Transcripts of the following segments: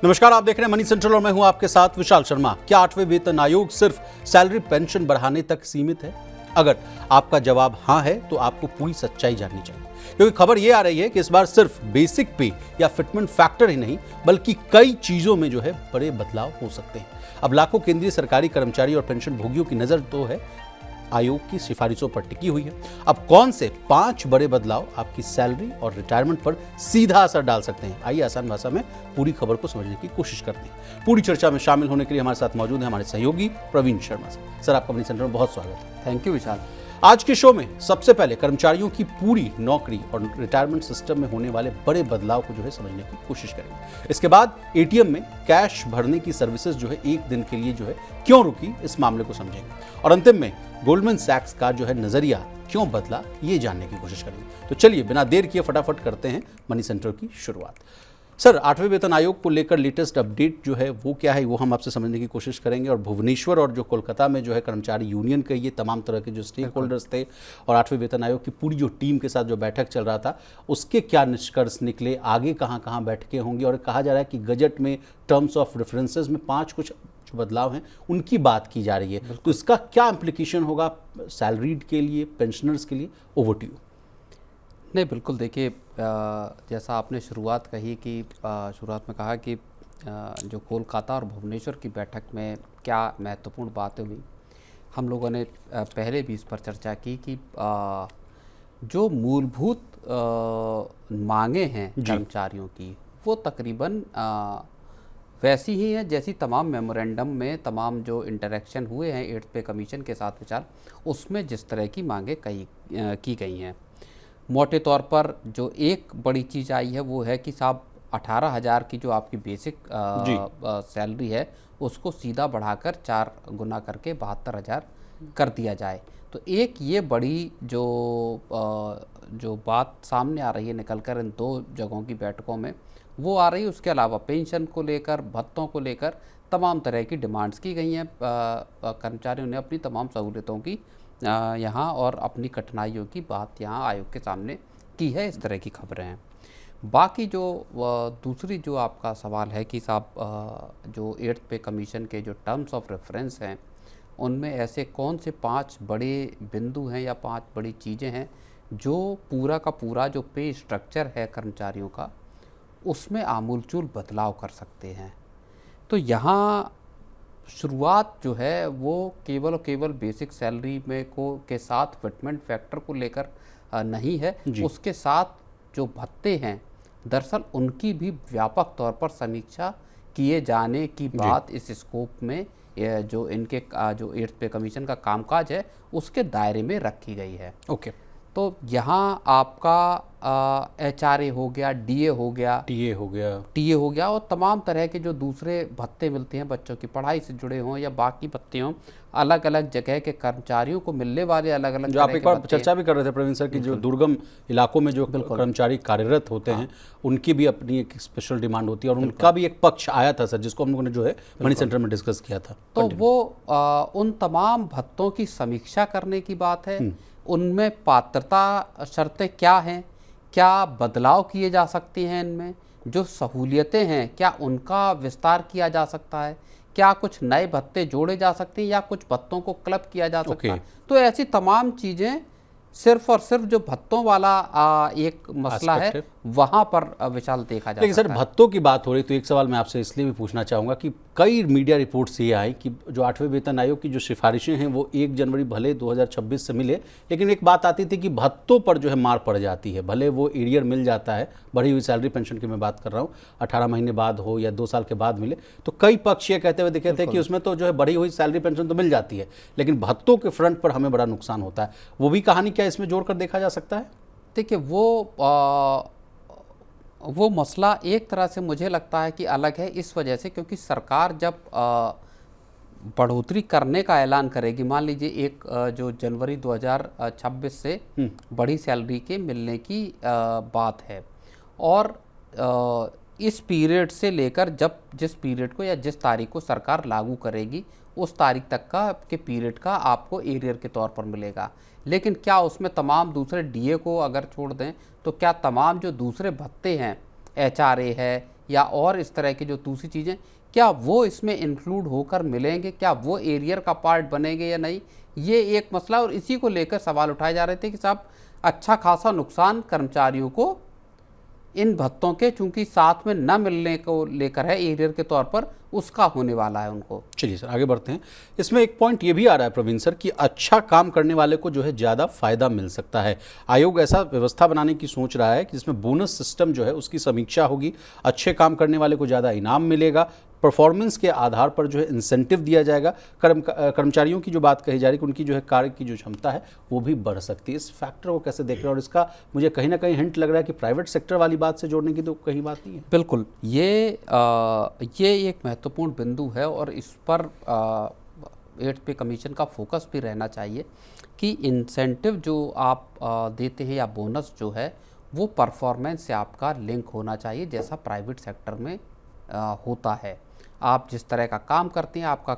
नमस्कार, आप देख रहे हैं मनी सेंट्रल और मैं हूं आपके साथ विशाल शर्मा। क्या 8वें वेतन आयोग सिर्फ सैलरी पेंशन बढ़ाने तक सीमित है? अगर आपका जवाब हां है तो आपको पूरी सच्चाई जाननी चाहिए, क्योंकि खबर यह आ रही है कि इस बार सिर्फ बेसिक पे या फिटमेंट फैक्टर ही नहीं बल्कि कई चीजों में जो है बड़े बदलाव हो सकते हैं। अब लाखों केंद्रीय सरकारी कर्मचारी और पेंशन भोगियों की नजर तो है आयोग की सिफारिशों पर टिकी हुई है। अब कौन से 5 बड़े बदलाव आपकी सैलरी और रिटायरमेंट पर सीधा असर डाल सकते हैं, आइए आसान भाषा में पूरी खबर को समझने की कोशिश करते हैं। पूरी चर्चा में शामिल होने के लिए हमारे साथ मौजूद है हमारे सहयोगी प्रवीण शर्मा सर। आपका मनी सेंटर में बहुत स्वागत है। थैंक यू विशाल। आज के शो में सबसे पहले कर्मचारियों की पूरी नौकरी और रिटायरमेंट सिस्टम में होने वाले बड़े बदलाव को जो है समझने की कोशिश करेंगे। इसके बाद एटीएम में कैश भरने की सर्विसेज जो है एक दिन के लिए जो है क्यों रुकी, इस मामले को समझेंगे और अंतिम में गोल्डमैन सैक्स का जो है नजरिया क्यों बदला, ये जानने की कोशिश करेंगे। तो चलिए बिना देर किए फटाफट करते हैं मनी सेंट्रल की शुरुआत। सर, 8वें वेतन आयोग को लेकर लेटेस्ट अपडेट जो है वो क्या है, वो हम आपसे समझने की कोशिश करेंगे। और भुवनेश्वर और जो कोलकाता में जो है कर्मचारी यूनियन के ये तमाम तरह के जो स्टेक होल्डर्स थे और 8वें वेतन आयोग की पूरी जो टीम के साथ जो बैठक चल रहा था, उसके क्या निष्कर्ष निकले, आगे कहाँ कहाँ बैठकें होंगी। और कहा जा रहा है कि बजट में टर्म्स ऑफ रेफरेंसेस में 5 कुछ जो बदलाव हैं उनकी बात की जा रही है। तो इसका क्या इम्प्लीकेशन होगा सैलरीड के लिए, पेंशनर्स के लिए? Over to you. नहीं, बिल्कुल। देखिए, जैसा आपने शुरुआत कही कि शुरुआत में कहा कि जो कोलकाता और भुवनेश्वर की बैठक में क्या महत्वपूर्ण बातें हुई, हम लोगों ने पहले भी इस पर चर्चा की कि जो मूलभूत मांगे हैं कर्मचारियों की, वो तकरीबन वैसी ही हैं जैसी तमाम मेमोरेंडम में तमाम जो इंटरेक्शन हुए हैं 8th पे कमीशन के साथ विचार, उसमें जिस तरह की मांगे की गई हैं। मोटे तौर पर जो एक बड़ी चीज़ आई है वो है कि साहब 18,000 की जो आपकी बेसिक सैलरी है उसको सीधा बढ़ाकर 4 गुना करके 72,000 कर दिया जाए। तो एक ये बड़ी जो बात सामने आ रही है निकलकर इन 2 जगहों की बैठकों में, वो आ रही है। उसके अलावा पेंशन को लेकर, भत्तों को लेकर तमाम तरह की डिमांड्स की गई हैं। कर्मचारियों ने अपनी तमाम सहूलियतों की यहाँ और अपनी कठिनाइयों की बात यहाँ आयोग के सामने की है। इस तरह की खबरें हैं। बाकी जो दूसरी जो आपका सवाल है कि साहब जो 8th पे कमीशन के जो टर्म्स ऑफ रेफरेंस हैं, उनमें ऐसे कौन से 5 बड़े बिंदु हैं या 5 बड़ी चीज़ें हैं जो पूरा का पूरा जो पे स्ट्रक्चर है कर्मचारियों का, उसमें आमूलचूल बदलाव कर सकते हैं। तो यहाँ शुरुआत जो है वो केवल और केवल बेसिक सैलरी में के साथ फिटमेंट फैक्टर को लेकर नहीं है। उसके साथ जो भत्ते हैं, दरअसल उनकी भी व्यापक तौर पर समीक्षा किए जाने की बात इस स्कोप में जो इनके जो 8th पे कमीशन का कामकाज है उसके दायरे में रखी गई है। ओके। तो यहाँ आपका HRA हो गया, DA हो गया, TA हो गया और तमाम तरह के जो दूसरे भत्ते मिलते हैं बच्चों की पढ़ाई से जुड़े हों या बाकी भत्ते हों, अलग अलग जगह के कर्मचारियों को मिलने वाले अलग अलग जो आप एक बार चर्चा भी कर रहे थे प्रवीण सर की जो दुर्गम इलाकों में जो कर्मचारी कार्यरत होते हैं उनकी भी अपनी एक स्पेशल डिमांड होती है और उनका भी एक पक्ष आया था सर, जिसको हम लोगों ने जो है मनी सेंटर में डिस्कस किया था। तो वो उन तमाम भत्तों की समीक्षा करने की बात है। उनमें पात्रता शर्तें क्या हैं, क्या बदलाव किए जा सकते हैं, इनमें जो सहूलियतें हैं क्या उनका विस्तार किया जा सकता है, क्या कुछ नए भत्ते जोड़े जा सकते हैं या कुछ भत्तों को क्लब किया जा सकता है। तो ऐसी तमाम चीज़ें सिर्फ और सिर्फ जो भत्तों वाला एक मसला है वहाँ पर विशाल देखा जा सकता है। लेकिन सर, भत्तों की बात हो रही तो एक सवाल मैं आपसे इसलिए भी पूछना चाहूँगा कि कई मीडिया रिपोर्ट्स ये आई कि जो 8वें वेतन आयोग की जो सिफारिशें हैं वो 1 जनवरी भले 2026 से मिले, लेकिन एक बात आती थी कि भत्तों पर जो है मार पड़ जाती है। भले वो एरियर मिल जाता है, बढ़ी हुई सैलरी पेंशन की मैं बात कर रहा हूँ, 18 महीने बाद हो या 2 साल के बाद मिले, तो कई पक्ष ये कहते हुए दिखे थे कि उसमें तो जो है बढ़ी हुई सैलरी पेंशन तो मिल जाती है लेकिन भत्तों के फ्रंट पर हमें बड़ा नुकसान होता है। वो भी कहानी क्या इसमें जोड़कर देखा जा सकता है? देखिए, वो मसला एक तरह से मुझे लगता है कि अलग है इस वजह से क्योंकि सरकार जब बढ़ोतरी करने का ऐलान करेगी, मान लीजिए एक जो जनवरी 2026 से बड़ी सैलरी के मिलने की बात है और इस पीरियड से लेकर जिस पीरियड को या जिस तारीख को सरकार लागू करेगी उस तारीख तक के पीरियड का आपको एरियर के तौर पर मिलेगा। लेकिन क्या उसमें तमाम दूसरे DA को अगर छोड़ दें तो क्या तमाम जो दूसरे भत्ते हैं, HRA है या और इस तरह की जो दूसरी चीज़ें, क्या वो इसमें इंक्लूड होकर मिलेंगे, क्या वो एरियर का पार्ट बनेंगे या नहीं, ये एक मसला। और इसी को लेकर सवाल उठाए जा रहे थे कि साहब अच्छा खासा नुकसान कर्मचारियों को इन भत्तों के चूंकि साथ में न मिलने को लेकर है एरियर के तौर पर, उसका होने वाला है उनको। चलिए सर आगे बढ़ते हैं। इसमें एक पॉइंट ये भी आ रहा है प्रवीण सर कि अच्छा काम करने वाले को जो है ज़्यादा फायदा मिल सकता है। आयोग ऐसा व्यवस्था बनाने की सोच रहा है कि जिसमें बोनस सिस्टम जो है उसकी समीक्षा होगी, अच्छे काम करने वाले को ज़्यादा इनाम मिलेगा, परफॉर्मेंस के आधार पर जो है इंसेंटिव दिया जाएगा। कर्मचारियों की जो बात कही जा रही है कि उनकी जो है कार्य की जो क्षमता है वो भी बढ़ सकती है। इस फैक्टर को कैसे देख रहे हैं? और इसका मुझे कहीं ना कहीं हिंट लग रहा है कि प्राइवेट सेक्टर वाली बात से जोड़ने की तो कहीं बात नहीं है। बिल्कुल, ये एक महत्वपूर्ण बिंदु है और इस पर 8th पे कमीशन का फोकस भी रहना चाहिए कि इंसेंटिव जो आप देते हैं या बोनस जो है वो परफॉर्मेंस से आपका लिंक होना चाहिए, जैसा प्राइवेट सेक्टर में होता है। आप जिस तरह का काम करते हैं, आपका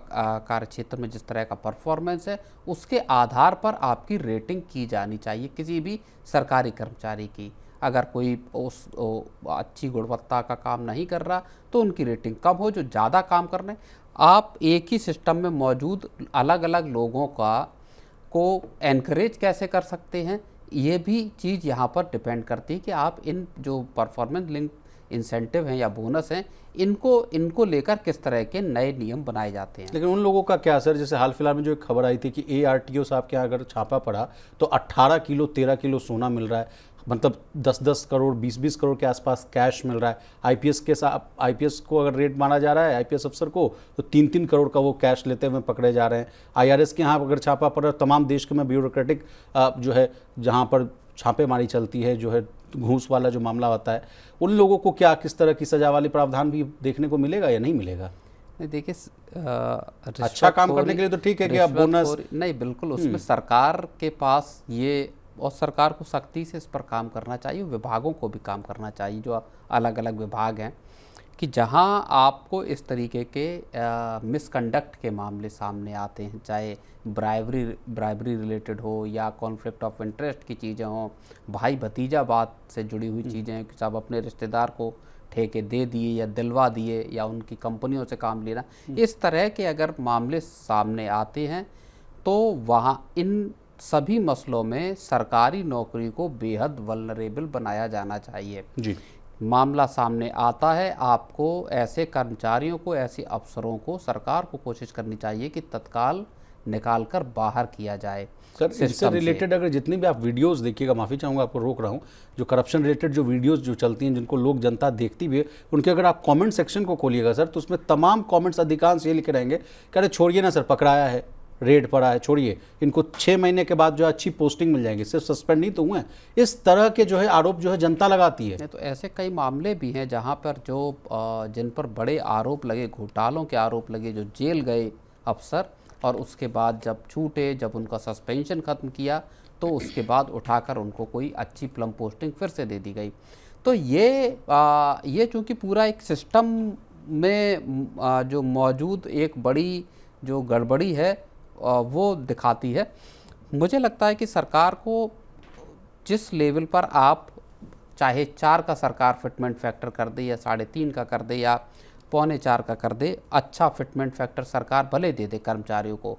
कार्य क्षेत्र में जिस तरह का परफॉर्मेंस है, उसके आधार पर आपकी रेटिंग की जानी चाहिए किसी भी सरकारी कर्मचारी की। अगर कोई उस अच्छी गुणवत्ता का काम नहीं कर रहा तो उनकी रेटिंग कम हो, जो ज़्यादा काम कर रहे हैं। आप एक ही सिस्टम में मौजूद अलग अलग लोगों को एनकरेज कैसे कर सकते हैं, ये भी चीज़ यहाँ पर डिपेंड करती है कि आप इन जो परफॉर्मेंस लिंक इंसेंटिव हैं या बोनस हैं, इनको लेकर किस तरह के नए नियम बनाए जाते हैं। लेकिन उन लोगों का क्या असर? जैसे हाल फिलहाल में जो एक खबर आई थी कि ARTO साहब के यहाँ अगर छापा पड़ा तो 18 किलो 13 किलो सोना मिल रहा है, मतलब 10-10 करोड़ 20-20 करोड़ के आसपास कैश मिल रहा है। IPS को अगर रेट माना जा रहा है, IPS अफसर को, तो 3-3 करोड़ का वो कैश लेते हुए पकड़े जा रहे हैं। IRS के यहाँ अगर छापा पड़ा, तमाम देश के में ब्यूरोक्रेटिक जो है जहाँ पर छापेमारी चलती है, जो है घूस वाला जो मामला होता है, उन लोगों को क्या किस तरह की सजा वाली प्रावधान भी देखने को मिलेगा या नहीं मिलेगा? नहीं, देखिए अच्छा काम करने के लिए तो ठीक है कि आप बोनस नहीं, बिल्कुल उसमें सरकार के पास ये, और सरकार को सख्ती से इस पर काम करना चाहिए, विभागों को भी काम करना चाहिए जो अलग अलग विभाग हैं, कि जहां आपको इस तरीके के मिसकंडक्ट के मामले सामने आते हैं, चाहे ब्राइबरी रिलेटेड हो या कॉन्फ्लिक्ट ऑफ इंटरेस्ट की चीज़ें हों, भाई भतीजा बात से जुड़ी हुई चीज़ें हैं कि सब अपने रिश्तेदार को ठेके दे दिए या दिलवा दिए या उनकी कंपनियों से काम लेना, इस तरह के अगर मामले सामने आते हैं तो वहाँ इन सभी मसलों में सरकारी नौकरी को बेहद वल्नरेबल बनाया जाना चाहिए। जी, मामला सामने आता है, आपको ऐसे कर्मचारियों को, ऐसे अफसरों को, सरकार को कोशिश करनी चाहिए कि तत्काल निकाल कर बाहर किया जाए। सर इससे रिलेटेड अगर जितनी भी आप वीडियोस देखिएगा, माफ़ी चाहूँगा आपको रोक रहा हूँ, जो करप्शन रिलेटेड जो वीडियोस जो चलती हैं, जिनको लोग जनता देखती भी है, उनके अगर आप कमेंट सेक्शन को खोलिएगा सर, तो उसमें तमाम कमेंट्स अधिकांश ये लिखे रहेंगे कि अरे छोड़िए ना सर, पकड़ाया है, रेड पड़ा है, छोड़िए, इनको 6 महीने के बाद जो अच्छी पोस्टिंग मिल जाएगी, सिर्फ सस्पेंड नहीं तो हुए हैं। इस तरह के जो है आरोप जो है जनता लगाती है। तो ऐसे कई मामले भी हैं जहाँ पर जो जिन पर बड़े आरोप लगे, घोटालों के आरोप लगे, जो जेल गए अफसर और उसके बाद जब छूटे, जब उनका सस्पेंशन ख़त्म किया तो उसके बाद उठाकर उनको कोई अच्छी प्लम पोस्टिंग फिर से दे दी गई। तो ये चूँकि पूरा एक सिस्टम में जो मौजूद एक बड़ी जो गड़बड़ी है वो दिखाती है। मुझे लगता है कि सरकार को जिस लेवल पर आप चाहे 4 का सरकार फिटमेंट फैक्टर कर दे या 3.5 का कर दे या 3.25 का कर दे, अच्छा फिटमेंट फैक्टर सरकार भले दे दे कर्मचारियों को,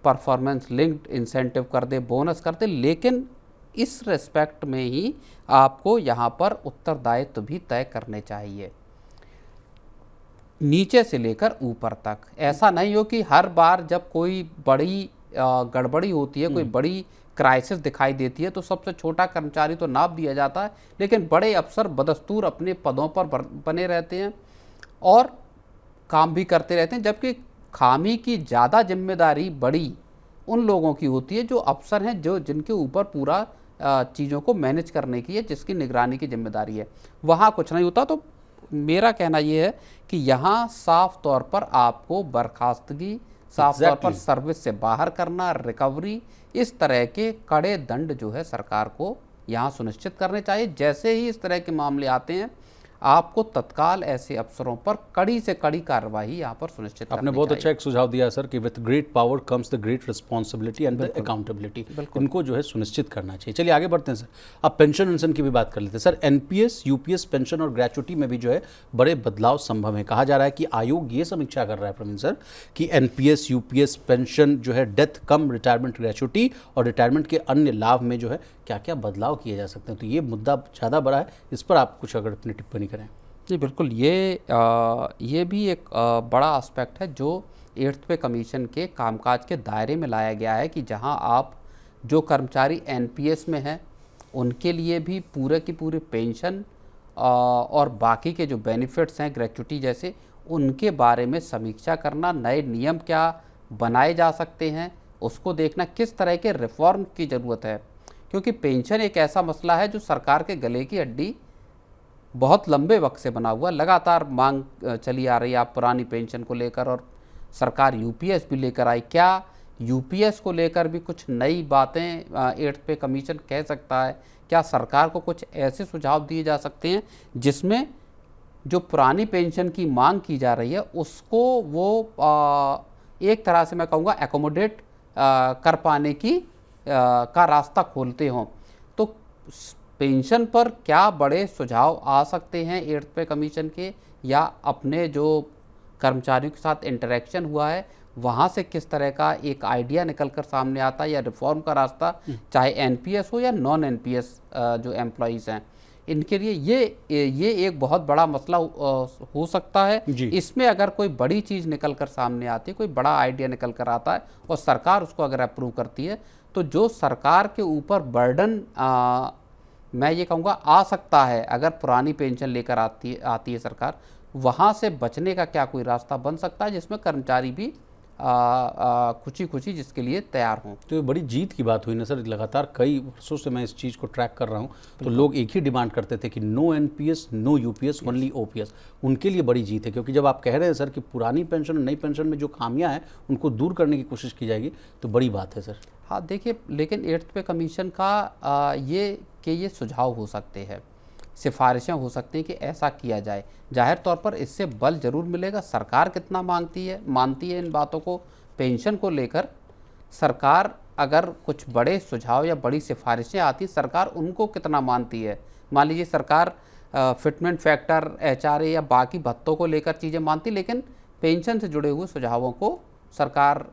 परफॉर्मेंस लिंक्ड इंसेंटिव कर दे, बोनस कर दे, लेकिन इस रिस्पेक्ट में ही आपको यहाँ पर उत्तरदायित्व भी तय करने चाहिए, नीचे से लेकर ऊपर तक। ऐसा नहीं हो कि हर बार जब कोई बड़ी गड़बड़ी होती है, कोई बड़ी क्राइसिस दिखाई देती है तो सबसे छोटा कर्मचारी तो नाप दिया जाता है, लेकिन बड़े अफसर बदस्तूर अपने पदों पर बने रहते हैं और काम भी करते रहते हैं, जबकि खामी की ज़्यादा जिम्मेदारी बड़ी उन लोगों की होती है जो अफसर हैं, जो जिनके ऊपर पूरा चीज़ों को मैनेज करने की है, जिसकी निगरानी की जिम्मेदारी है। वहाँ कुछ नहीं होता। तो मेरा कहना ये है कि यहाँ साफ तौर पर आपको बर्खास्तगी, साफ तौर पर सर्विस से बाहर करना, रिकवरी, इस तरह के कड़े दंड जो है सरकार को यहाँ सुनिश्चित करने चाहिए। जैसे ही इस तरह के मामले आते हैं, आपको तत्काल ऐसे अफसरों पर कड़ी से कड़ी कार्रवाई यहाँ पर सुनिश्चित आपने करनी बहुत चाहिए। अच्छा एक सुझाव दिया सर कि with great power comes the great responsibility and the accountability, इनको जो है सुनिश्चित करना चाहिए। चलिए आगे बढ़ते हैं सर, अब पेंशन वेंशन की भी बात कर लेते हैं सर। एनपीएस, यूपीएस पेंशन और ग्रेचुटी में भी जो है बड़े बदलाव संभव है। कहा जा रहा है कि आयोग ये समीक्षा कर रहा है प्रवीण सर कि एनपीएस, यूपीएस पेंशन जो है डेथ कम रिटायरमेंट ग्रेचुटी और रिटायरमेंट के अन्य लाभ में जो है क्या क्या बदलाव किए जा सकते हैं। तो ये मुद्दा ज़्यादा बड़ा है, इस पर आप कुछ अगर अपनी टिप्पणी करें। जी बिल्कुल, ये भी एक बड़ा एस्पेक्ट है जो 8th पे कमीशन के कामकाज के दायरे में लाया गया है कि जहां आप जो कर्मचारी एनपीएस में हैं उनके लिए भी पूरे की पूरी पेंशन और बाकी के जो बेनिफिट्स हैं ग्रेचुटी जैसे, उनके बारे में समीक्षा करना, नए नियम क्या बनाए जा सकते हैं उसको देखना, किस तरह के रिफॉर्म की ज़रूरत है। क्योंकि पेंशन एक ऐसा मसला है जो सरकार के गले की हड्डी बहुत लंबे वक्त से बना हुआ, लगातार मांग चली आ रही है आप पुरानी पेंशन को लेकर, और सरकार यूपीएस भी लेकर आई। क्या यूपीएस को लेकर भी कुछ नई बातें 8th पे कमीशन कह सकता है? क्या सरकार को कुछ ऐसे सुझाव दिए जा सकते हैं जिसमें जो पुरानी पेंशन की मांग की जा रही है उसको वो एक तरह से मैं कहूँगा एकोमोडेट कर पाने की का रास्ता खोलते हों? तो पेंशन पर क्या बड़े सुझाव आ सकते हैं 8th पे कमीशन के, या अपने जो कर्मचारियों के साथ इंटरेक्शन हुआ है वहाँ से किस तरह का एक आइडिया निकल कर सामने आता है, या रिफॉर्म का रास्ता, चाहे एनपीएस हो या नॉन एनपीएस जो एम्प्लॉयज़ हैं, इनके लिए ये एक बहुत बड़ा मसला हो सकता है। इसमें अगर कोई बड़ी चीज़ निकल कर सामने आती है, कोई बड़ा आइडिया निकल कर आता है और सरकार उसको अगर अप्रूव करती है, तो जो सरकार के ऊपर बर्डन मैं ये कहूँगा आ सकता है अगर पुरानी पेंशन लेकर आती है सरकार, वहाँ से बचने का क्या कोई रास्ता बन सकता है जिसमें कर्मचारी भी खुशी खुशी जिसके लिए तैयार हों। तो ये बड़ी जीत की बात हुई ना सर। लगातार कई वर्षों से मैं इस चीज़ को ट्रैक कर रहा हूँ, तो लोग एक ही डिमांड करते थे कि no NPS, no UPS, only OPS. उनके लिए बड़ी जीत है, क्योंकि जब आप कह रहे हैं सर कि पुरानी पेंशन और नई पेंशन में जो खामियां हैं उनको दूर करने की कोशिश की जाएगी, तो बड़ी बात है सर। हाँ देखिए, लेकिन 8th पे कमीशन का ये सुझाव हो सकते हैं, सिफारिशें हो सकती हैं कि ऐसा किया जाए। जाहिर तौर पर इससे बल जरूर मिलेगा। सरकार कितना मानती है इन बातों को, पेंशन को लेकर सरकार अगर कुछ बड़े सुझाव या बड़ी सिफारिशें आती, सरकार उनको कितना मानती है। मान लीजिए सरकार फिटमेंट फैक्टर, एचआरए या बाकी भत्तों को लेकर चीज़ें मानती, लेकिन पेंशन से जुड़े हुए सुझावों को सरकार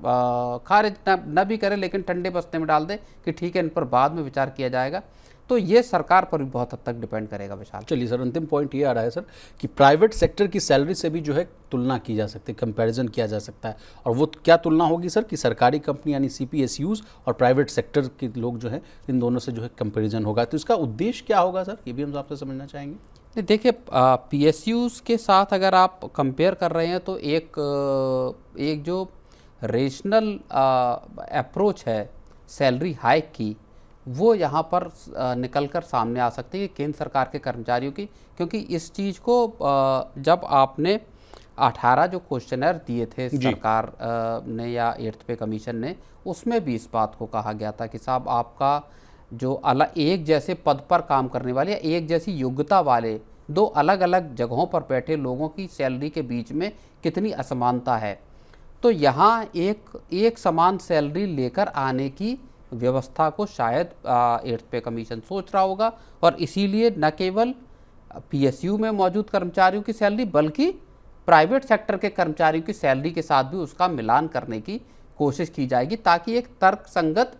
खारिज न भी करे, लेकिन ठंडे बस्ते में डाल दे कि ठीक है इन पर बाद में विचार किया जाएगा, तो ये सरकार पर भी बहुत हद तक डिपेंड करेगा विशाल। चलिए सर, अंतिम पॉइंट ये आ रहा है सर कि प्राइवेट सेक्टर की सैलरी से भी जो है तुलना की जा सकती है, कंपैरिजन किया जा सकता है। और वो क्या तुलना होगी सर कि सरकारी कंपनी यानी सीपीएसयूज और प्राइवेट सेक्टर के लोग जो है इन दोनों से जो है कंपैरिजन होगा। तो इसका उद्देश्य क्या होगा सर, ये भी हम आपसे समझना चाहेंगे। देखिए, पीएसयूज के साथ अगर आप कंपेयर कर रहे हैं तो एक जो रेशनल अप्रोच है सैलरी हाइक की, वो यहाँ पर निकल कर सामने आ सकती है केंद्र सरकार के कर्मचारियों की। क्योंकि इस चीज़ को जब आपने 18 जो क्वेश्चनर दिए थे सरकार ने या 8th पे कमीशन ने, उसमें भी इस बात को कहा गया था कि साहब आपका जो अलग एक जैसे पद पर काम करने वाले या एक जैसी योग्यता वाले दो अलग अलग जगहों पर बैठे लोगों की सैलरी के बीच में कितनी असमानता है। तो यहाँ एक समान सैलरी लेकर आने की व्यवस्था को शायद 8th पे कमीशन सोच रहा होगा, और इसीलिए न केवल पीएसयू में मौजूद कर्मचारियों की सैलरी बल्कि प्राइवेट सेक्टर के कर्मचारियों की सैलरी के साथ भी उसका मिलान करने की कोशिश की जाएगी, ताकि एक तर्कसंगत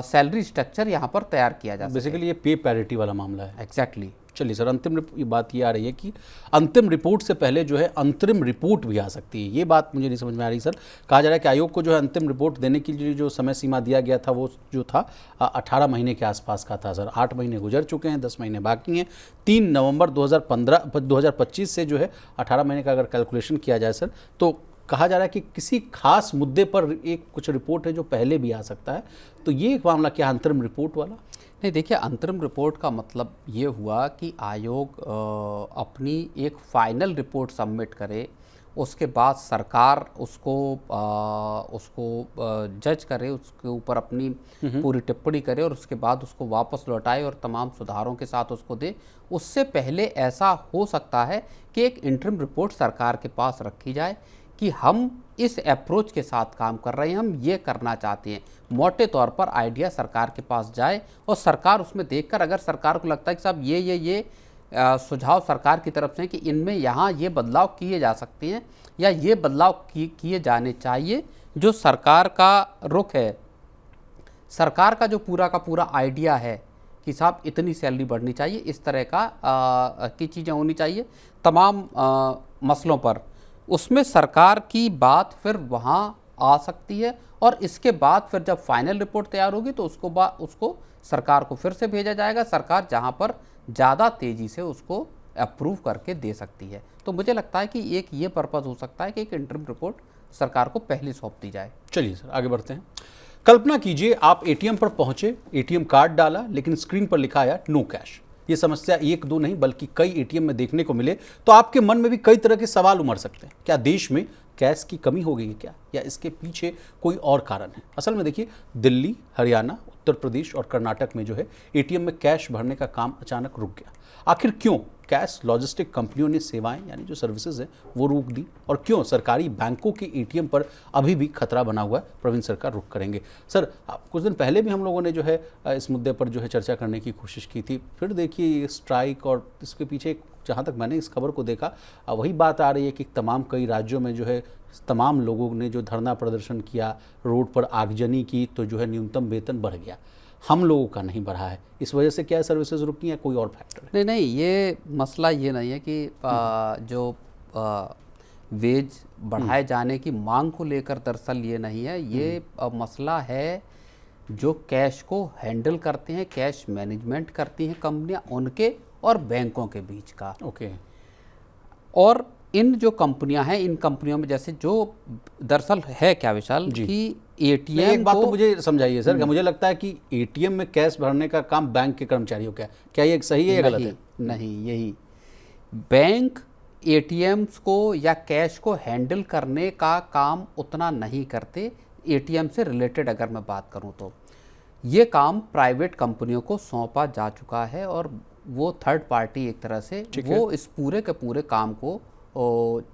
सैलरी स्ट्रक्चर यहाँ पर तैयार किया जा सके। बेसिकली ये पे पैरिटी वाला मामला है। एग्जैक्टली। चलिए सर, अंतिम बात ये आ रही है कि अंतिम रिपोर्ट से पहले जो है अंतरिम रिपोर्ट भी आ सकती है। ये बात मुझे नहीं समझ में आ रही सर। कहा जा रहा है कि आयोग को जो है अंतिम रिपोर्ट देने के लिए जो समय सीमा दिया गया था वो जो था 18 महीने के आसपास का था सर। 8 महीने गुजर चुके हैं, 10 महीने बाकी हैं। 3 नवंबर 2025 से जो है 18 महीने का अगर कैलकुलेशन किया जाए सर, तो कहा जा रहा है कि किसी खास मुद्दे पर एक कुछ रिपोर्ट है जो पहले भी आ सकता है। तो ये एक मामला क्या अंतरिम रिपोर्ट वाला? नहीं, देखिए, अंतरिम रिपोर्ट का मतलब ये हुआ कि आयोग अपनी एक फाइनल रिपोर्ट सबमिट करे, उसके बाद सरकार उसको जज करे, उसके ऊपर अपनी पूरी टिप्पणी करे और उसके बाद उसको वापस लौटाए और तमाम सुधारों के साथ उसको दे। उससे पहले ऐसा हो सकता है कि एक इंटरिम रिपोर्ट सरकार के पास रखी जाए कि हम इस अप्रोच के साथ काम कर रहे हैं, हम ये करना चाहते हैं। मोटे तौर पर आइडिया सरकार के पास जाए और सरकार उसमें देखकर, अगर सरकार को लगता है कि साहब ये सुझाव सरकार की तरफ से कि इनमें यहाँ ये बदलाव किए जा सकते हैं या ये बदलाव किए जाने चाहिए, जो सरकार का रुख है, सरकार का जो पूरा का पूरा आइडिया है कि साहब इतनी सैलरी बढ़नी चाहिए, इस तरह की चीज़ें होनी चाहिए तमाम मसलों पर, उसमें सरकार की बात फिर वहाँ आ सकती है। और इसके बाद फिर जब फाइनल रिपोर्ट तैयार होगी तो उसको सरकार को फिर से भेजा जाएगा। सरकार जहाँ पर ज़्यादा तेज़ी से उसको अप्रूव करके दे सकती है। तो मुझे लगता है कि एक ये पर्पज़ हो सकता है कि एक इंटरिम रिपोर्ट सरकार को पहले सौंप दी जाए। चलिए सर, आगे बढ़ते हैं। कल्पना कीजिए आप एटीएम पर पहुंचे, एटीएम कार्ड डाला, लेकिन स्क्रीन पर लिखा आया नो कैश। ये समस्या एक दो नहीं बल्कि कई एटीएम में देखने को मिले, तो आपके मन में भी कई तरह के सवाल उमड़ सकते हैं। क्या देश में कैश की कमी हो गई है क्या, या इसके पीछे कोई और कारण है? असल में देखिए, दिल्ली, हरियाणा, उत्तर प्रदेश और कर्नाटक में जो है एटीएम में कैश भरने का काम अचानक रुक गया। आखिर क्यों? कैश लॉजिस्टिक कंपनियों ने सेवाएं यानी जो सर्विसेज है वो रोक दी, और क्यों सरकारी बैंकों के एटीएम पर अभी भी खतरा बना हुआ है? प्रवीण सर का रुख करेंगे। सर, कुछ दिन पहले भी हम लोगों ने जो है इस मुद्दे पर जो है चर्चा करने की कोशिश की थी। फिर देखिए ये स्ट्राइक और इसके पीछे जहाँ तक मैंने इस खबर को देखा वही बात आ रही है कि तमाम कई राज्यों में जो है तमाम लोगों ने जो धरना प्रदर्शन किया, रोड पर आगजनी की, तो जो है न्यूनतम वेतन बढ़ गया, हम लोगों का नहीं बढ़ा है। इस वजह से क्या सर्विसेज रुकी है, कोई और फैक्टर है? नहीं, ये मसला ये नहीं है कि जो वेज बढ़ाए जाने की मांग को लेकर दरअसल ये नहीं है। ये मसला है जो कैश को हैंडल करते हैं, कैश मैनेजमेंट करती हैं कंपनियां, उनके और बैंकों के बीच का। ओके। और इन जो कंपनियां हैं, इन कंपनियों में जैसे जो दरअसल है क्या विशाल कि एटीएम, एक बात तो मुझे समझाइए सर, मुझे लगता है कि एटीएम में कैश भरने का काम बैंक के कर्मचारियों का है, क्या ये सही है या गलत है? नहीं, यही बैंक एटीएम्स को या कैश को हैंडल करने का काम उतना नहीं करते। एटीएम से रिलेटेड अगर मैं बात करूं तो ये काम प्राइवेट कंपनियों को सौंपा जा चुका है और वो थर्ड पार्टी एक तरह से वो इस पूरे के पूरे काम को,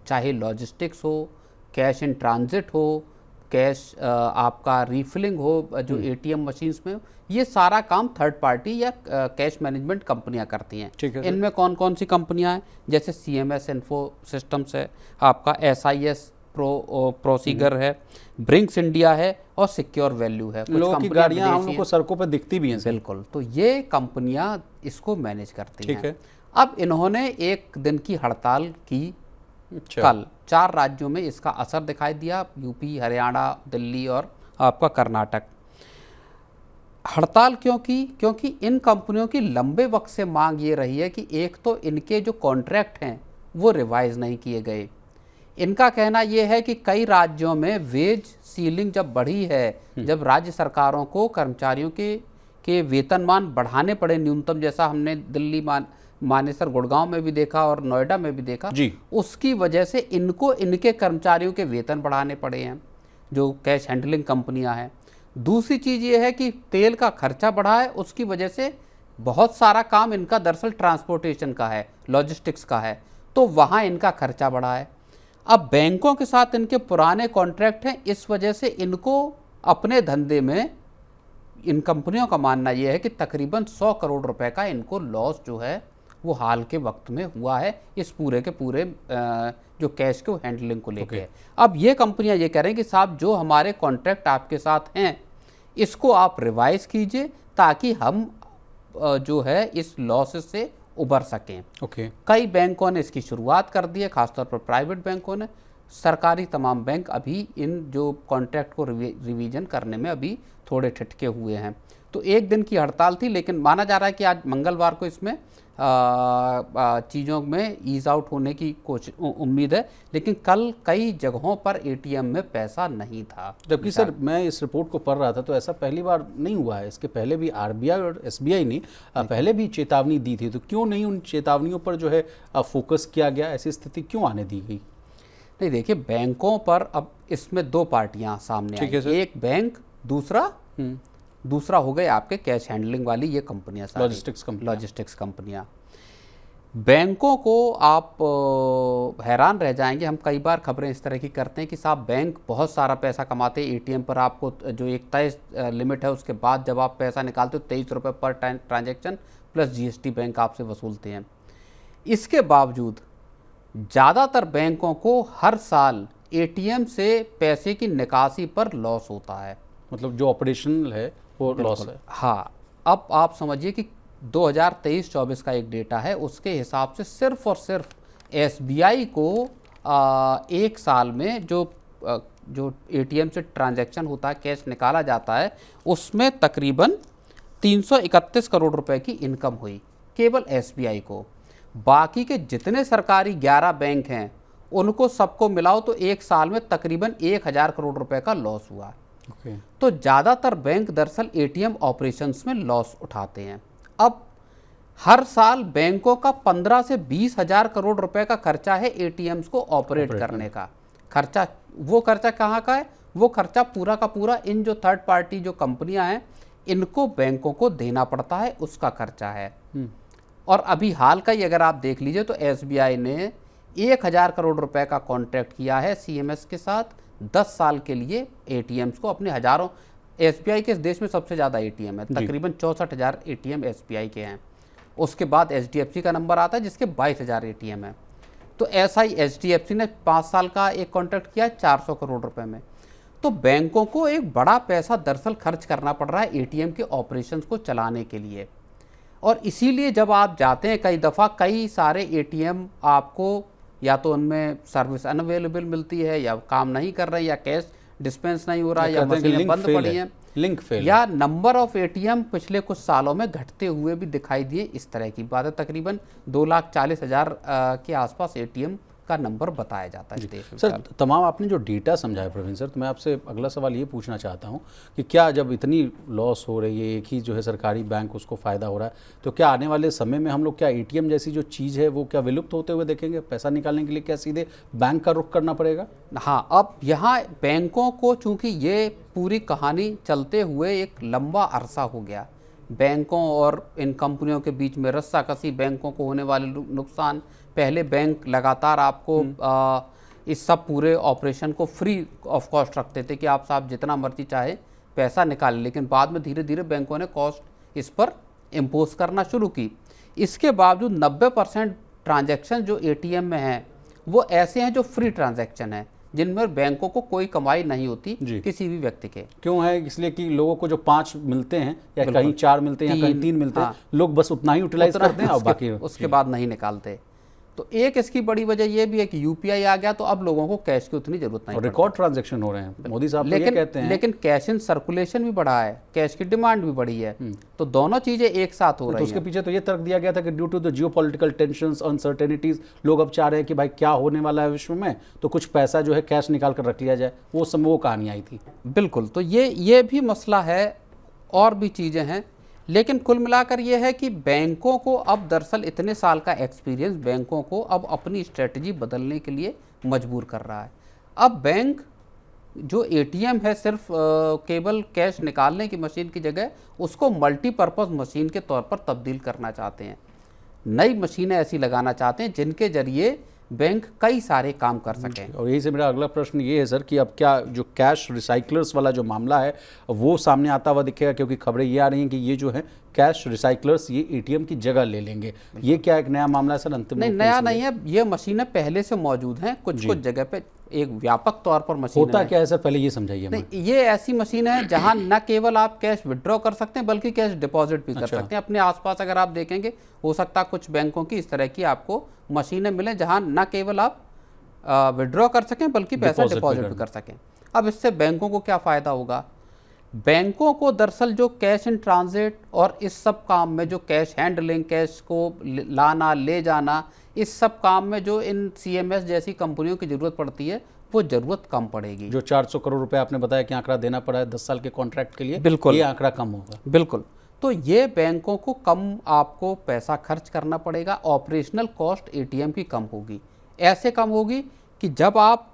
चाहे लॉजिस्टिक्स हो, कैश इन ट्रांजिट हो, कैश आपका रीफिलिंग हो जो एटीएम मशीन्स में, ये सारा काम थर्ड पार्टी या कैश मैनेजमेंट कंपनियां करती हैं। इनमें कौन कौन सी कंपनियां हैं? जैसे CMS इन्फो सिस्टम्स है, आपका SIS प्रोसीगर है, ब्रिंक्स इंडिया है और सिक्योर वैल्यू है। कुछ लोगों की गाड़ियां हम लोग को सड़कों पर दिखती भी हैं। बिल्कुल, तो ये कंपनियां इसको मैनेज करती हैं। ठीक है। अब इन्होंने एक दिन की हड़ताल की। कल 4 राज्यों में इसका असर दिखाई दिया, यूपी, हरियाणा, दिल्ली और आपका कर्नाटक। हड़ताल क्यों की? क्योंकि इन कंपनियों की लंबे वक्त से मांग ये रही है कि एक तो इनके जो कॉन्ट्रैक्ट हैं वो रिवाइज नहीं किए गए। इनका कहना यह है कि कई राज्यों में वेज सीलिंग जब बढ़ी है, जब राज्य सरकारों को कर्मचारियों के वेतनमान बढ़ाने पड़े न्यूनतम, जैसा हमने दिल्ली, मानेसर, गुड़गांव में भी देखा और नोएडा में भी देखा, उसकी वजह से इनको इनके कर्मचारियों के वेतन बढ़ाने पड़े हैं जो कैश हैंडलिंग कंपनियां हैं। दूसरी चीज़ ये है कि तेल का खर्चा बढ़ा है, उसकी वजह से बहुत सारा काम इनका दरअसल ट्रांसपोर्टेशन का है, लॉजिस्टिक्स का है, तो वहाँ इनका खर्चा बढ़ा है। अब बैंकों के साथ इनके पुराने कॉन्ट्रैक्ट हैं, इस वजह से इनको अपने धंधे में, इन कंपनियों का मानना यह है कि तकरीबन 100 करोड़ रुपए का इनको लॉस जो है वो हाल के वक्त में हुआ है इस पूरे के पूरे जो कैश को हैंडलिंग को लेकर। अब ये कंपनियां ये कह रही हैं कि साहब जो हमारे कॉन्ट्रैक्ट आपके साथ हैं इसको आप रिवाइज कीजिए ताकि हम जो है इस लॉसेस से उबर सकें। कई बैंकों ने इसकी शुरुआत कर दी है, खासतौर पर प्राइवेट बैंकों ने। सरकारी तमाम बैंक अभी इन जो कॉन्ट्रैक्ट को रिवीजन करने में अभी थोड़े ठिठके हुए हैं। तो एक दिन की हड़ताल थी, लेकिन माना जा रहा है कि आज मंगलवार को इसमें चीज़ों में ईज आउट होने की उम्मीद है, लेकिन कल कई जगहों पर एटीएम में पैसा नहीं था। जबकि सर मैं इस रिपोर्ट को पढ़ रहा था तो ऐसा पहली बार नहीं हुआ है। इसके पहले भी आरबीआई और एसबीआई ने पहले भी चेतावनी दी थी, तो क्यों नहीं उन चेतावनियों पर जो है फोकस किया गया? ऐसी स्थिति क्यों आने दी गई? नहीं देखिए, बैंकों पर अब इसमें दो पार्टियां सामने ठीक है आई, सर। एक बैंक, दूसरा हो गए आपके कैश हैंडलिंग वाली ये कंपनियां सारी, लॉजिस्टिक्स कंपनियां। बैंकों को आप हैरान रह जाएंगे, हम कई बार खबरें इस तरह की करते हैं कि साहब बैंक बहुत सारा पैसा कमाते हैं, एटीएम पर आपको जो एक तय लिमिट है उसके बाद जब आप पैसा निकालते हो 23 रुपये पर ट्रांजैक्शन प्लस जीएसटी बैंक आपसे वसूलते हैं। इसके बावजूद ज़्यादातर बैंकों को हर साल एटीएम से पैसे की निकासी पर लॉस होता है, मतलब जो ऑपरेशनल है वो लॉस है। हाँ, अब आप समझिए कि 2023-24 का एक डेटा है, उसके हिसाब से सिर्फ और सिर्फ एसबीआई को एक साल में जो एटीएम से ट्रांजैक्शन होता है, कैश निकाला जाता है, उसमें तकरीबन 331 करोड़ रुपए की इनकम हुई केवल एसबीआई को। बाकी के जितने सरकारी 11 बैंक हैं उनको सबको मिलाओ तो एक साल में तकरीबन 1000 करोड़ रुपए का लॉस हुआ। तो ज़्यादातर बैंक दरअसल एटीएम ऑपरेशंस में लॉस उठाते हैं। अब हर साल बैंकों का 15 से 20 हजार करोड़ रुपए का खर्चा है एटीएम्स को ऑपरेट करने का खर्चा। वो खर्चा कहाँ का है? वो खर्चा पूरा का पूरा इन जो थर्ड पार्टी जो कंपनियां हैं इनको बैंकों को देना पड़ता है, उसका खर्चा है। और अभी हाल का ही अगर आप देख लीजिए तो एसबीआई ने 1000 करोड़ रुपए का कॉन्ट्रैक्ट किया है सीएमएस के साथ 10 साल के लिए एटीएम्स को अपने हजारों। एसबीआई के इस देश में सबसे ज़्यादा एटीएम है, तकरीबन 64,000 एटीएम एसबीआई के हैं। उसके बाद एचडीएफसी का नंबर आता है जिसके 22,000 एटीएम है। तो ऐसा ही एचडीएफसी ने 5 साल का एक कॉन्ट्रैक्ट किया 400 करोड़ रुपए में। तो बैंकों को एक बड़ा पैसा दरअसल खर्च करना पड़ रहा है एटीएम के ऑपरेशंस को चलाने के लिए। और इसीलिए जब आप जाते हैं कई दफ़ा कई सारे एटीएम आपको या तो उनमें सर्विस अनअवेलेबल मिलती है या काम नहीं कर रहे हैं या कैश डिस्पेंस नहीं हो रहा या मशीनें बंद पड़ी हैं, लिंक फेल या नंबर ऑफ एटीएम पिछले कुछ सालों में घटते हुए भी दिखाई दिए। इस तरह की बात है। तकरीबन 2,40,000 के आसपास एटीएम का नंबर बताया जाता है इस देश में। सर, तमाम आपने जो डेटा समझाया प्रवीण सर, तो मैं आपसे अगला सवाल ये पूछना चाहता हूँ कि क्या जब इतनी लॉस हो रही है, एक ही जो है सरकारी बैंक उसको फ़ायदा हो रहा है, तो क्या आने वाले समय में हम लोग क्या एटीएम जैसी जो चीज़ है वो क्या विलुप्त होते हुए देखेंगे? पैसा निकालने के लिए क्या सीधे बैंक का रुख करना पड़ेगा? हाँ, अब यहाँ बैंकों को चूँकि ये पूरी कहानी चलते हुए एक लंबा अरसा हो गया, बैंकों और इन कंपनियों के बीच में रस्साकसी, बैंकों को होने वाले नुकसान, पहले बैंक लगातार आपको इस सब पूरे ऑपरेशन को फ्री ऑफ कॉस्ट रखते थे कि आप साहब जितना मर्जी चाहे पैसा निकालें, लेकिन बाद में धीरे धीरे बैंकों ने कॉस्ट इस पर इम्पोज करना शुरू की। इसके बावजूद 90% ट्रांजैक्शन जो एटीएम में हैं वो ऐसे हैं जो फ्री ट्रांजैक्शन हैं, जिनमें बैंकों को कोई कमाई नहीं होती किसी भी व्यक्ति के। क्यों है? इसलिए कि लोगों को जो 5 मिलते हैं या कहीं 4 मिलते हैं या कहीं 3 मिलते हैं, लोग बस उतना ही यूटिलाइज करते हैं और बाकी उसके बाद नहीं निकालते। तो एक इसकी बड़ी वजह यह भी है कि यूपीआई आ गया तो अब लोगों को कैश की उतनी जरूरत नहीं, रिकॉर्ड ट्रांजैक्शन हो रहे हैं। मोदी साहब ये कहते हैं, लेकिन कैश इन सर्कुलेशन भी बढ़ा है, कैश की डिमांड भी बढ़ी है, तो दोनों चीजें एक साथ हो रही हैं। तो उसके पीछे तो ये तर्क दिया गया था कि due to the geopolitical tensions, uncertainties, लोग अब चाह रहे हैं कि भाई क्या होने वाला है विश्व में, तो कुछ पैसा जो है कैश निकाल कर रख लिया जाए। वो समय वो कहानी आई थी। बिल्कुल, तो ये भी मसला है और भी चीज़ें हैं। लेकिन कुल मिलाकर ये है कि बैंकों को अब दरअसल इतने साल का एक्सपीरियंस बैंकों को अब अपनी स्ट्रेटजी बदलने के लिए मजबूर कर रहा है। अब बैंक जो एटीएम है सिर्फ केवल कैश निकालने की मशीन की जगह उसको मल्टीपर्पज़ मशीन के तौर पर तब्दील करना चाहते हैं। नई मशीनें ऐसी लगाना चाहते हैं जिनके जरिए बैंक कई सारे काम कर सकें। और यही से मेरा अगला प्रश्न ये है सर कि अब क्या जो कैश रिसाइकलर्स वाला जो मामला है वो सामने आता हुआ दिखेगा? क्योंकि खबरें ये आ रही हैं कि ये जो है कैश रिसाइकलर्स ये एटीएम की जगह ले लेंगे। ये क्या एक नया मामला है सर? अंतिम नहीं, नया नहीं है, ये मशीनें पहले से मौजूद हैं, कुछ जगह पे एक व्यापक तौर पर मशीन होता क्या है सर, पहले ये समझाइए। नहीं, ये ऐसी मशीन है जहां न केवल आप कैश विड्रॉ कर सकते हैं बल्कि कैश डिपॉजिट भी कर सकते हैं। अपने आसपास अगर आप देखेंगे हो सकता है कुछ बैंकों की इस तरह की आपको मशीनें मिलें जहां न केवल आप विड्रॉ कर सकें बल्कि पैसा डिपॉजिट भी कर सकें। अब इससे बैंकों को क्या फ़ायदा होगा? बैंकों को दरअसल जो कैश इन ट्रांजिट और इस सब काम में जो कैश हैंडलिंग, कैश को लाना ले जाना, इस सब काम में जो इन सीएमएस जैसी कंपनियों की ज़रूरत पड़ती है वो ज़रूरत कम पड़ेगी। जो 400 करोड़ रुपए आपने बताया कि आंकड़ा देना पड़ा है 10 साल के कॉन्ट्रैक्ट के लिए, बिल्कुल ये आंकड़ा कम होगा। बिल्कुल, तो ये बैंकों को कम आपको पैसा खर्च करना पड़ेगा, ऑपरेशनल कॉस्ट एटीएम की कम होगी। ऐसे कम होगी कि जब आप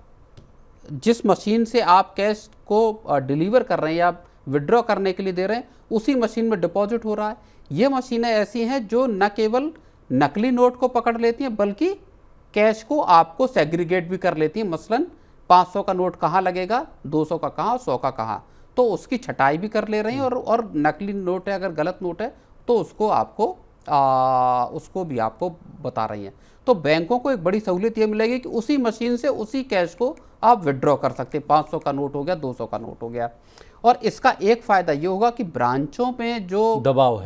जिस मशीन से आप कैश को डिलीवर कर रहे हैं या विड्रॉ करने के लिए दे रहे हैं उसी मशीन में डिपॉजिट हो रहा है। ये मशीनें ऐसी हैं जो न केवल नकली नोट को पकड़ लेती हैं बल्कि कैश को आपको सेग्रीगेट भी कर लेती हैं। मसलन 500 का नोट कहाँ लगेगा, 200 का कहाँ, 100 का कहाँ, तो उसकी छटाई भी कर ले रही हैं। और नकली नोट है, अगर गलत नोट है तो उसको भी आपको बता रही हैं। तो बैंकों को एक बड़ी सहूलियत ये मिलेगी कि उसी मशीन से उसी कैश को आप विड्रॉ कर सकते हैं। 500 का नोट हो गया, 200 का नोट हो गया। और इसका एक फ़ायदा ये होगा कि ब्रांचों में जो दबाव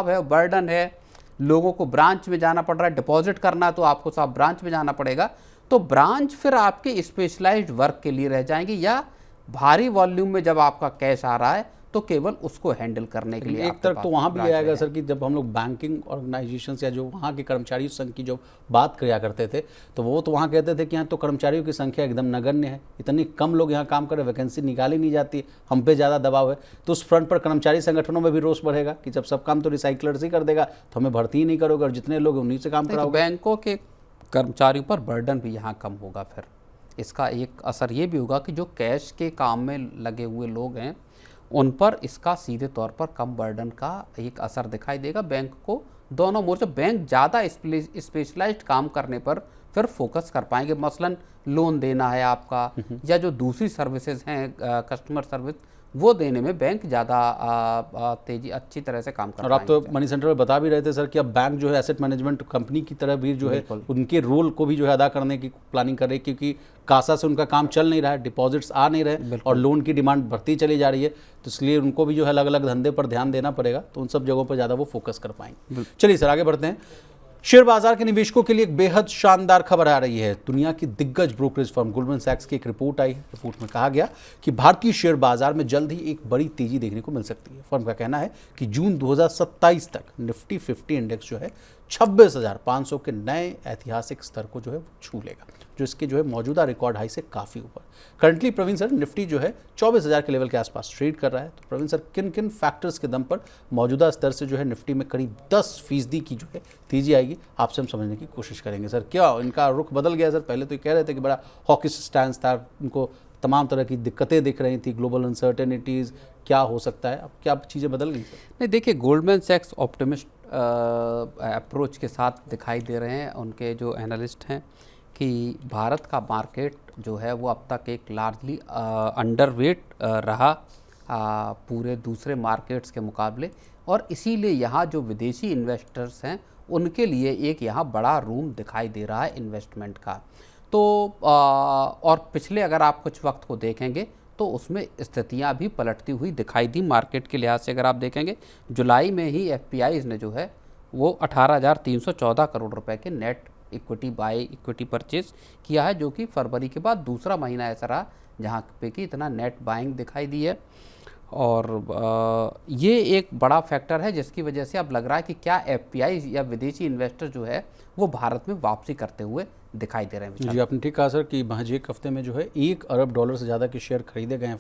है, बर्डन है, लोगों को ब्रांच में जाना पड़ रहा है, डिपॉजिट करना तो आपको साहब ब्रांच में जाना पड़ेगा, तो ब्रांच फिर आपके स्पेशलाइज्ड वर्क के लिए रह जाएंगे, या भारी वॉल्यूम में जब आपका कैश आ रहा है तो केवल उसको हैंडल करने के लिए एक तरफ तो वहाँ भी आएगा सर कि जब हम लोग बैंकिंग ऑर्गेनाइजेशन या जो वहाँ के कर्मचारी संघ की जो बात किया करते थे तो वो तो वहाँ कहते थे कि यहाँ तो कर्मचारियों की संख्या एकदम नगण्य है, इतनी कम लोग यहाँ काम कर रहे, वैकेंसी निकाली नहीं जाती, हम पे ज़्यादा दबाव है। तो उस फ्रंट पर कर्मचारी संगठनों में भी रोष बढ़ेगा कि जब सब काम तो रिसाइकलर्स ही कर देगा तो हमें भर्ती ही नहीं करोगे और जितने लोग उन्हीं से काम कराओगे। बैंकों के कर्मचारियों पर बर्डन भी यहाँ कम होगा। फिर इसका एक असर ये भी होगा कि जो कैश के काम में लगे हुए लोग हैं उन पर इसका सीधे तौर पर कम बर्डन का एक असर दिखाई देगा। बैंक को दोनों मोर्चे, बैंक ज़्यादा स्पेशलाइज्ड काम करने पर फिर फोकस कर पाएंगे। मसलन लोन देना है आपका या जो दूसरी सर्विसेज हैं, कस्टमर सर्विस, वो देने में बैंक ज़्यादा तेजी अच्छी तरह से काम कर और आप तो मनी सेंटर में बता भी रहे थे सर कि अब बैंक जो है एसेट मैनेजमेंट कंपनी की तरह भी जो है उनके रोल को भी जो है अदा करने की प्लानिंग कर रही है, क्योंकि कासा से उनका काम चल नहीं रहा है, डिपॉजिट्स आ नहीं रहे और लोन की डिमांड बढ़ती चली जा रही है, तो इसलिए उनको भी जो है अलग अलग धंधे पर ध्यान देना पड़ेगा, तो उन सब जगहों पर ज़्यादा वो फोकस कर पाएंगे। चलिए सर आगे बढ़ते हैं। शेयर बाजार के निवेशकों के लिए एक बेहद शानदार खबर आ रही है। दुनिया की दिग्गज ब्रोकरेज फर्म गोल्डमैन सैक्स की एक रिपोर्ट आई। रिपोर्ट में कहा गया कि भारतीय शेयर बाजार में जल्द ही एक बड़ी तेजी देखने को मिल सकती है। फर्म का कहना है कि जून 2027 तक निफ्टी 50 इंडेक्स जो है 26,500 के नए ऐतिहासिक स्तर को जो है छू लेगा, जो इसके जो है मौजूदा रिकॉर्ड हाई से काफ़ी ऊपर। करंटली प्रवीण सर निफ्टी जो है 24,000 के लेवल के आसपास ट्रेड कर रहा है। तो प्रवीण सर किन किन फैक्टर्स के दम पर मौजूदा स्तर से जो है निफ्टी में करीब 10% की जो है तेजी आएगी, आपसे हम समझने की कोशिश करेंगे। सर क्या इनका रुख बदल गया? सर पहले तो ये कह रहे थे कि बड़ा हॉकिश स्टैंस था, उनको तमाम तरह की दिक्कतें दिख रही थी, ग्लोबल अनसर्टेनिटीज़, क्या हो सकता है, अब क्या चीज़ें बदल गई? नहीं, देखिए गोल्डमैन सैक्स ऑप्टिमिस्ट अप्रोच के साथ दिखाई दे रहे हैं उनके जो एनालिस्ट हैं कि भारत का मार्केट जो है वो अब तक एक लार्जली अंडरवेट रहा पूरे दूसरे मार्केट्स के मुकाबले, और इसीलिए यहाँ जो विदेशी इन्वेस्टर्स हैं उनके लिए एक यहाँ बड़ा रूम दिखाई दे रहा है इन्वेस्टमेंट का। तो और पिछले अगर आप कुछ वक्त को देखेंगे तो उसमें स्थितियाँ भी पलटती हुई दिखाई दी। मार्केट के लिहाज से अगर आप देखेंगे जुलाई में ही एफपीआईज़ ने जो है वो 18,314 करोड़ रुपए के नेट इक्विटी परचेज किया है, जो कि फरवरी के बाद दूसरा महीना ऐसा रहा जहाँ पे कि इतना नेट बाइंग दिखाई दी है। और ये एक बड़ा फैक्टर है जिसकी वजह से अब लग रहा है कि क्या एफपीआई या विदेशी इन्वेस्टर जो है वो भारत में वापसी करते हुए दिखाई दे रहे हैं। जी आपने ठीक कहा सर कि महज एक हफ्ते में जो है $1 अरब से ज़्यादा के शेयर खरीदे गए हैं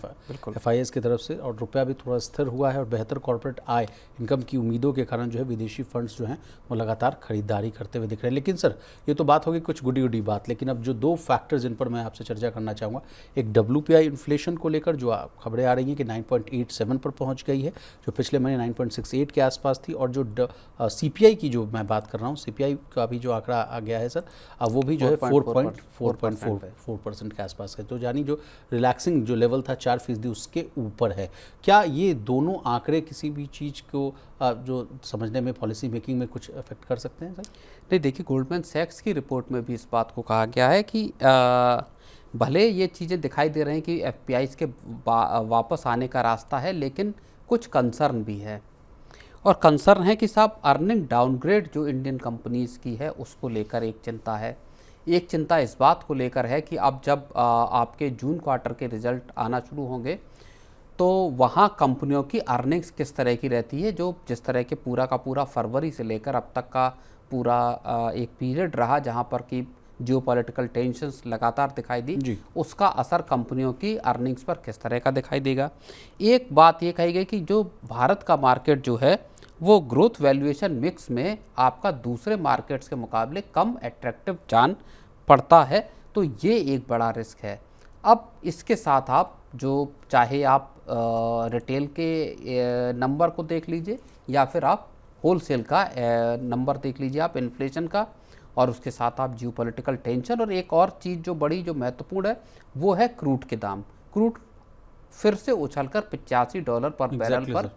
एफआईएस की तरफ से, और रुपया भी थोड़ा स्थिर हुआ है और बेहतर कॉर्पोरेट आय इनकम की उम्मीदों के कारण जो है विदेशी फंड्स जो हैं वो लगातार खरीदारी करते हुए दिख रहे हैं। लेकिन सर ये तो बात होगी कुछ गुडी बात, लेकिन अब जो दो फैक्टर्स जिन पर मैं आपसे चर्चा करना चाहूँगा, एक WPI इन्फ्लेशन को लेकर जो खबरें आ रही हैं कि 9.87 पर पहुँच गई है, जो पिछले महीने 9.68 के आसपास थी, और जो CPI की जो मैं बात कर रहा हूँ, CPI का भी जो आंकड़ा आ गया है सर, अब वो भी जो है 4.4% के आसपास है। तो यानी जो रिलैक्सिंग जो लेवल था 4% उसके ऊपर है। क्या ये दोनों आंकड़े किसी भी चीज़ को जो समझने में, पॉलिसी मेकिंग में कुछ इफेक्ट कर सकते हैं सर? नहीं, देखिए गोल्डमैन सैक्स की रिपोर्ट में भी इस बात को कहा गया है कि भले ये चीज़ें दिखाई दे रही हैं कि एफपीआईज़ के वापस आने का रास्ता है, लेकिन कुछ कंसर्न भी है। और कंसर्न है कि साहब अर्निंग डाउनग्रेड जो इंडियन कंपनीज़ की है उसको लेकर एक चिंता है। एक चिंता इस बात को लेकर है कि अब जब आपके जून क्वार्टर के रिजल्ट आना शुरू होंगे तो वहाँ कंपनियों की अर्निंग्स किस तरह की रहती है, जो जिस तरह के पूरा का पूरा फरवरी से लेकर अब तक का पूरा एक पीरियड रहा जहाँ पर कि जियोपॉलिटिकल टेंशन्स लगातार दिखाई दी, उसका असर कंपनियों की अर्निंग्स पर किस तरह का दिखाई देगा। एक बात ये कही गई कि जो भारत का मार्केट जो है वो ग्रोथ वैल्यूएशन मिक्स में आपका दूसरे मार्केट्स के मुकाबले कम एट्रैक्टिव जान पड़ता है, तो ये एक बड़ा रिस्क है। अब इसके साथ आप जो चाहे आप रिटेल के नंबर को देख लीजिए या फिर आप होलसेल का नंबर देख लीजिए आप इन्फ्लेशन का, और उसके साथ आप जियोपॉलिटिकल टेंशन, और एक और चीज़ जो बड़ी जो महत्वपूर्ण है वो है क्रूड के दाम। क्रूड फिर से उछलकर $85 पर बैरल पर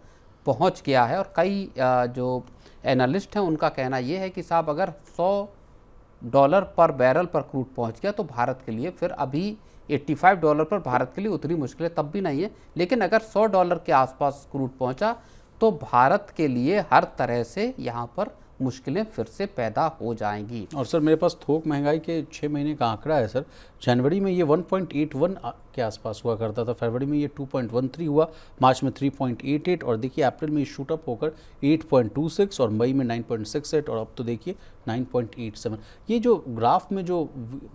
पहुंच गया है, और कई जो एनालिस्ट हैं उनका कहना ये है कि साहब अगर $100 पर बैरल पर क्रूड पहुंच गया तो भारत के लिए फिर अभी $85 पर भारत के लिए उतनी मुश्किलें तब भी नहीं है, लेकिन अगर $100 के आसपास क्रूड पहुंचा तो भारत के लिए हर तरह से यहाँ पर मुश्किलें फिर से पैदा हो जाएंगी। और सर मेरे पास थोक महंगाई के 6 महीने का आंकड़ा है सर। जनवरी में ये 1.81 के आसपास हुआ करता था, फरवरी में ये 2.13 हुआ, मार्च में 3.88, और देखिए अप्रैल में ये शूट अप होकर 8.26 और मई में 9.68 और अब तो देखिए 9.87। ये जो ग्राफ में जो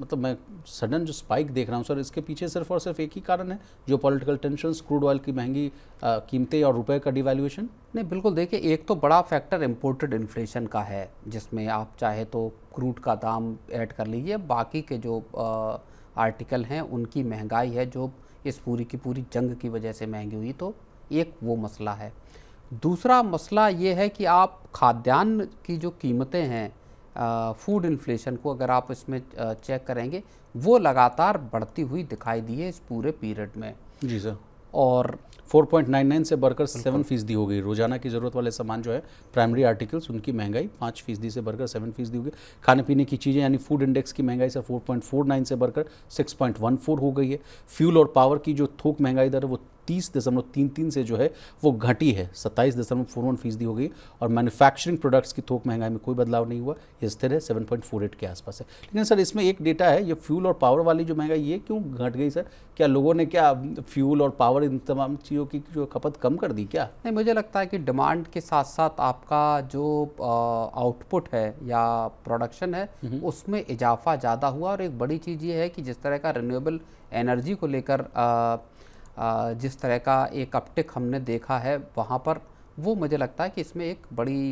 मतलब मैं सडन जो स्पाइक देख रहा हूँ सर, इसके पीछे सिर्फ और सिर्फ एक ही कारण है, जो पॉलिटिकल टेंशंस, क्रूड ऑयल की महंगी कीमतें और रुपए का डिवैल्यूएशन। नहीं, बिल्कुल देखिए, एक तो बड़ा फैक्टर इम्पोर्टेड इन्फ्लेशन का है, जिसमें आप चाहे तो क्रूड का दाम ऐड कर लीजिए, बाकी के जो आर्टिकल हैं उनकी महंगाई है जो इस पूरी की पूरी जंग की वजह से महंगी हुई, तो एक वो मसला है। दूसरा मसला ये है कि आप खाद्यान्न की जो कीमतें हैं, फूड इन्फ्लेशन को अगर आप इसमें चेक करेंगे, वो लगातार बढ़ती हुई दिखाई दी है इस पूरे पीरियड में। जी सर। और 4.99 से बढ़कर 7% हो गई। रोजाना की ज़रूरत वाले सामान जो है, प्राइमरी आर्टिकल्स, उनकी महंगाई 5% से बढ़कर 7% हो गई। खाने पीने की चीज़ें यानी फूड इंडेक्स की महंगाई सर 4.49 से बढ़कर 6.14 हो गई है। फ्यूल और पावर की जो थोक महंगाई दर है वो 30.33 से जो है वो घटी है, 27.41% हो गई। और मैन्युफैक्चरिंग प्रोडक्ट्स की थोक महंगाई में कोई बदलाव नहीं हुआ, ये स्थिर है 7.48 के आसपास है। लेकिन सर इसमें एक डेटा है, ये फ्यूल और पावर वाली जो महंगाई ये क्यों घट गई सर? क्या लोगों ने क्या फ्यूल और पावर इन तमाम चीज़ों की जो खपत कम कर दी क्या? नहीं, मुझे लगता है कि डिमांड के साथ साथ आपका जो आउटपुट है या प्रोडक्शन है उसमें इजाफा ज़्यादा हुआ। और एक बड़ी चीज़ ये है कि जिस तरह का रिन्यूएबल एनर्जी को लेकर जिस तरह का एक अपटिक हमने देखा है वहाँ पर, वो मुझे लगता है कि इसमें एक बड़ी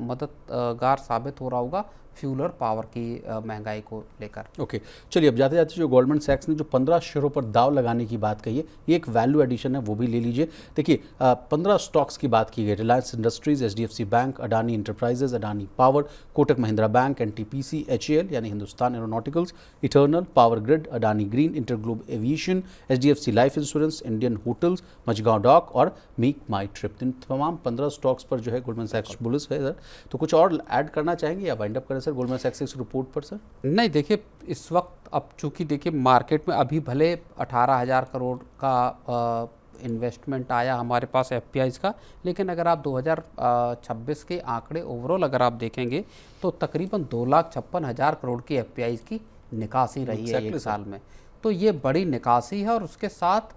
मददगार साबित हो रहा होगा फ्यूल और पावर की महंगाई को लेकर। ओके, चलिए अब जाते जाते जो गोल्डमैन सैक्स ने जो 15 शेयरों पर दाव लगाने की बात कही है, ये एक वैल्यू एडिशन है, वो भी ले लीजिए। देखिए 15 स्टॉक्स की बात की गई, Reliance Industries, HDFC Bank, Adani Enterprises, Adani Power, Kotak Mahindra Bank, NTPC, HAL यानी Hindustan Aeronauticals, Eternal, Power Grid, Adani Green, InterGlobe Aviation, HDFC Life Insurance, Indian Hotels, Mazagon Dock और मेक माई ट्रिप। इन तमाम 15 स्टॉक्स पर जो है गोल्डमैन सैक्स बुलिश है सर। तो कुछ और ऐड करना चाहेंगे या वाइंड अप करें सर गोल्डमैन सैक्स इस रिपोर्ट पर सर? नहीं, देखिए इस वक्त अब चूंकि देखिए मार्केट में अभी भले 18,000 करोड़ का इन्वेस्टमेंट आया हमारे पास एफपीआईज़ का, लेकिन अगर आप 2026 के आंकड़े ओवरऑल अगर आप देखेंगे तो तकरीबन 2,56,000 करोड़ की एफपीआईज़ की निकासी रही है एक साल में। तो ये बड़ी निकासी है, और उसके साथ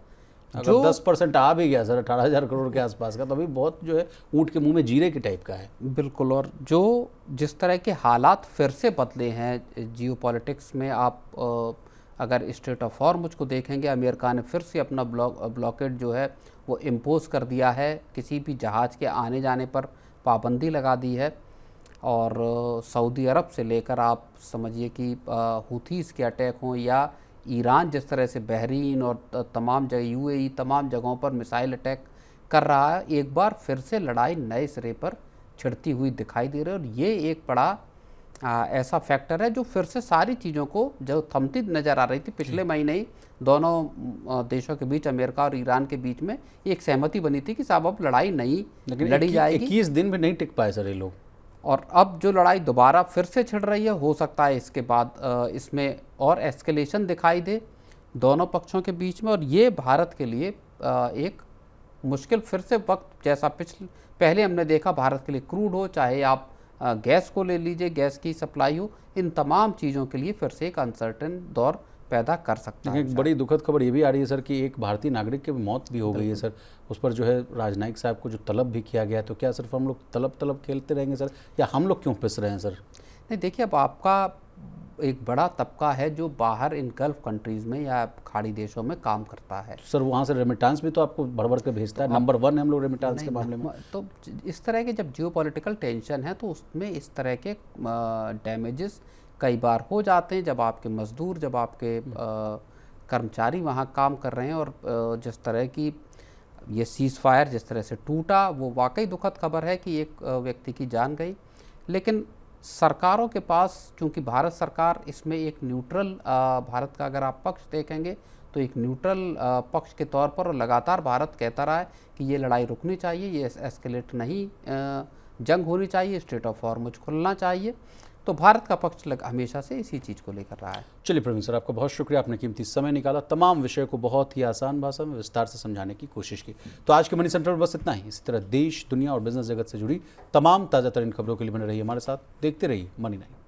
अगर 10% आ भी गया सर 18,000 करोड़ के आसपास का, तो अभी बहुत जो है ऊँट के मुंह में जीरे के टाइप का है। बिल्कुल। और जो जिस तरह के हालात फिर से बदले हैं जियोपॉलिटिक्स में, आप अगर स्टेट ऑफ हॉर्मुज़ को देखेंगे, अमेरिका ने फिर से अपना ब्लॉकेड जो है वो इम्पोज कर दिया है, किसी भी जहाज़ के आने जाने पर पाबंदी लगा दी है। और सऊदी अरब से लेकर आप समझिए कि हुथीज़ के अटैक हों या ईरान जिस तरह से बहरीन और तमाम जगह यूएई तमाम जगहों पर मिसाइल अटैक कर रहा है, एक बार फिर से लड़ाई नए सिरे पर छिड़ती हुई दिखाई दे रही है। और ये एक बड़ा ऐसा फैक्टर है जो फिर से सारी चीज़ों को जो थमती नज़र आ रही थी। पिछले महीने ही दोनों देशों के बीच, अमेरिका और ईरान के बीच में एक सहमति बनी थी कि साहब अब लड़ाई नहीं लड़ी जाएगी। 21 दिन में नहीं टिक पाए सर ये लोग, और अब जो लड़ाई दोबारा फिर से छिड़ रही है, हो सकता है इसके बाद इसमें और एस्केलेशन दिखाई दे दोनों पक्षों के बीच में। और ये भारत के लिए एक मुश्किल फिर से वक्त, जैसा पहले हमने देखा भारत के लिए क्रूड हो, चाहे आप गैस को ले लीजिए, गैस की सप्लाई हो, इन तमाम चीज़ों के लिए फिर से एक अनसर्टेन दौर पैदा कर सकता है। एक बड़ी दुखद खबर ये भी आ रही है सर कि एक भारतीय नागरिक की मौत भी हो गई है सर। उस पर जो है राजनायक साहब को जो तलब भी किया गया, तो क्या सिर्फ हम लोग तलब खेलते रहेंगे सर, या हम लोग क्यों पिस रहे हैं सर? नहीं, देखिए अब आपका एक बड़ा तबका है जो बाहर इन गल्फ कंट्रीज़ में या खाड़ी देशों में काम करता है। सर वहाँ से रेमिटांस भी तो आपको बढ़ के भेजता है, नंबर 1 है हम लोग रेमिटांस के मामले में। तो इस तरह के जब जियोपॉलिटिकल टेंशन है तो उसमें इस तरह के डैमेजेस कई बार हो जाते हैं जब आपके मजदूर, जब आपके कर्मचारी वहाँ काम कर रहे हैं। और जिस तरह की ये सीज़ फायर जिस तरह से टूटा, वो वाकई दुखद खबर है कि एक व्यक्ति की जान गई। लेकिन सरकारों के पास, चूंकि भारत सरकार इसमें एक न्यूट्रल, भारत का अगर आप पक्ष देखेंगे तो एक न्यूट्रल पक्ष के तौर पर, और लगातार भारत कहता रहा है कि ये लड़ाई रुकनी चाहिए, ये एस्केलेट नहीं, जंग होनी चाहिए, स्टेट ऑफ हॉर्मुज खुलना चाहिए। तो भारत का पक्ष हमेशा से इसी चीज़ को लेकर रहा है। चलिए प्रवीण सर, आपका बहुत शुक्रिया, आपने कीमती समय निकाला, तमाम विषय को बहुत ही आसान भाषा में विस्तार से समझाने की कोशिश की। तो आज के मनी सेंटर में बस इतना ही। इसी तरह देश, दुनिया और बिजनेस जगत से जुड़ी तमाम ताज़ा तरीन खबरों के लिए बने रहिए हमारे साथ, देखते रहिए मनी 9।